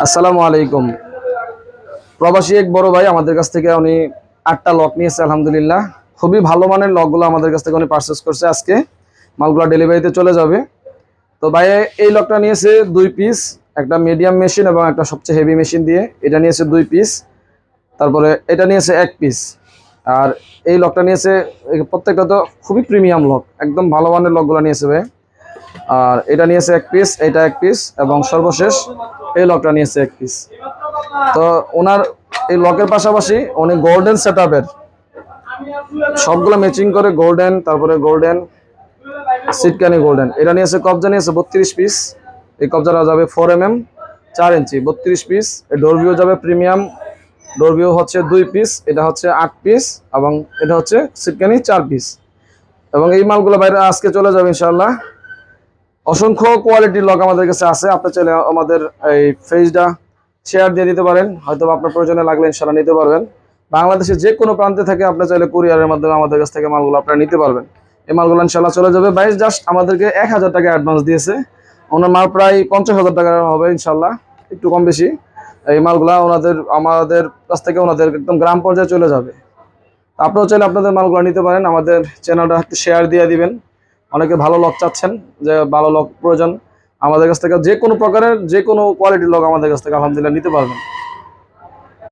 আসসালামু আলাইকুম। প্রবাসী এক বড় ভাই আমাদের কাছ থেকে উনি 8টা লক নিয়েছে আলহামদুলিল্লাহ। খুবই ভালো মানের লকগুলো আমাদের কাছ থেকে উনি পারচেজ করছে। আজকে মালগুলো ডেলিভারিতে চলে যাবে। তো ভাই এই লকটা নিয়েছে 2 পিস, একটা মিডিয়াম মেশিন এবং একটা সবচেয়ে হেভি মেশিন দিয়ে। এটা নিয়েছে 2 পিস, তারপরে এটা নিয়েছে 1 পিস। আর এই লকটা নিয়েছে, প্রত্যেকটা তো খুবই প্রিমিয়াম লক, একদম ভালো মানের লকগুলো নিয়েছে ভাই। আর এটা নিয়েছে 1 পিস, এটা 1 পিস এবং সর্বশেষ এই লকটা নিয়েছে 1 পিস। তো ওনার এই লকের পাশাপাশি উনি গোল্ডেন সেটআপের সবগুলো ম্যাচিং করে গোল্ডেন, তারপরে গোল্ডেন সিটকানি গোল্ডেন এটা নিয়েছে, কবজা নিয়েছে 32 পিস। এই কবজাটা যাবে 4 mm 4 ইঞ্চি 32 পিস। এই ডোরভিউ যাবে প্রিমিয়াম ডোরভিউ হচ্ছে 2 পিস, এটা হচ্ছে 8 পিস এবং এটা হচ্ছে সিটকানি 4 পিস। এবং এই মালগুলো বাইরে আজকে চলে যাবে ইনশাআল্লাহ। অসংখ্য কোয়ালিটির লক আমাদের কাছে আছে। আপনি চাইলে আমাদের এই পেজটা শেয়ার দিয়ে দিতে পারেন, হয়তো আপনার প্রয়োজনে লাগলে ইনশাআল্লাহ নিতে পারবেন। বাংলাদেশের যে কোনো প্রান্তে থেকে আপনি চাইলে কুরিয়ারের মাধ্যমে আমাদের কাছ থেকে মালগুলো আপনারা নিতে পারবেন। এই মালগুলো ইনশাআল্লাহ চলে যাবে। ভাই জাস্ট আমাদেরকে 1000 টাকা অ্যাডভান্স দিয়েছে। ওনার মাল প্রায় 50,000 টাকা হবে ইনশাআল্লাহ, একটু কম বেশি। এই মালগুলা আমাদের কাছ থেকে ওনাদের একদম গ্রাম পর্যায়ে চলে যাবে। আপনারাও চাইলে আপনাদের মালগুলো নিতে পারেন। আমাদের চ্যানেলটা একটু শেয়ার দিয়ে দিবেন। অনেকে ভালো লক চাচ্ছেন, যে ভালো লক প্রয়োজন, আমাদের কাছ থেকে যে কোনো প্রকারের যে কোনো কোয়ালিটির লক আমাদের কাছ থেকে আলহামদুলিল্লাহ নিতে পারবেন।